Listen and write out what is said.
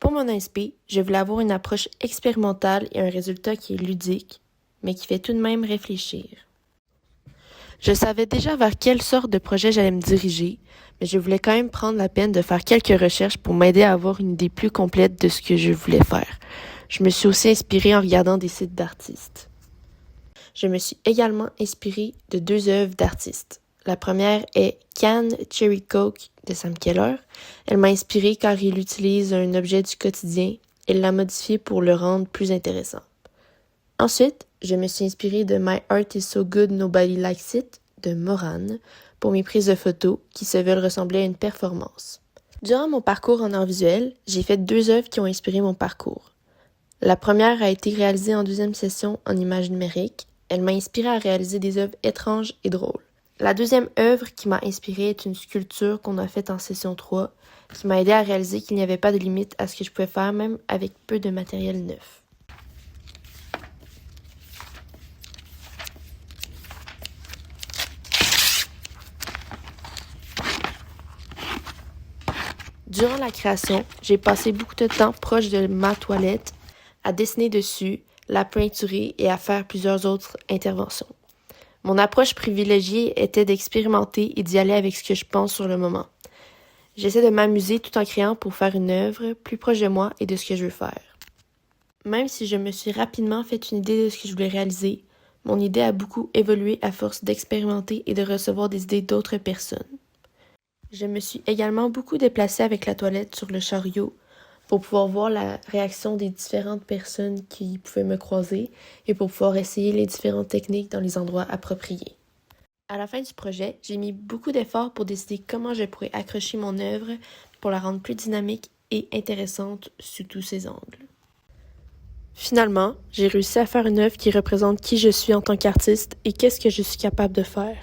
Pour mon inspi, je voulais avoir une approche expérimentale et un résultat qui est ludique, mais qui fait tout de même réfléchir. Je savais déjà vers quelle sorte de projet j'allais me diriger, mais je voulais quand même prendre la peine de faire quelques recherches pour m'aider à avoir une idée plus complète de ce que je voulais faire. Je me suis aussi inspirée en regardant des sites d'artistes. Je me suis également inspirée de 2 œuvres d'artistes. La première est Can Cherry Coke de Sam Keller. Elle m'a inspirée car il utilise un objet du quotidien et l'a modifié pour le rendre plus intéressant. Ensuite, je me suis inspirée de My Art is So Good Nobody Likes It de Moran pour mes prises de photos qui se veulent ressembler à une performance. Durant mon parcours en art visuel, j'ai fait 2 œuvres qui ont inspiré mon parcours. La première a été réalisée en 2e session en images numériques. Elle m'a inspirée à réaliser des œuvres étranges et drôles. La deuxième œuvre qui m'a inspirée est une sculpture qu'on a faite en session 3, qui m'a aidé à réaliser qu'il n'y avait pas de limite à ce que je pouvais faire même avec peu de matériel neuf. Durant la création, j'ai passé beaucoup de temps proche de ma toilette, à dessiner dessus, la peinturer et à faire plusieurs autres interventions. Mon approche privilégiée était d'expérimenter et d'y aller avec ce que je pense sur le moment. J'essaie de m'amuser tout en créant pour faire une œuvre plus proche de moi et de ce que je veux faire. Même si je me suis rapidement fait une idée de ce que je voulais réaliser, mon idée a beaucoup évolué à force d'expérimenter et de recevoir des idées d'autres personnes. Je me suis également beaucoup déplacée avec la toilette sur le chariot pour pouvoir voir la réaction des différentes personnes qui pouvaient me croiser et pour pouvoir essayer les différentes techniques dans les endroits appropriés. À la fin du projet, j'ai mis beaucoup d'efforts pour décider comment je pourrais accrocher mon œuvre pour la rendre plus dynamique et intéressante sous tous ses angles. Finalement, j'ai réussi à faire une œuvre qui représente qui je suis en tant qu'artiste et qu'est-ce que je suis capable de faire.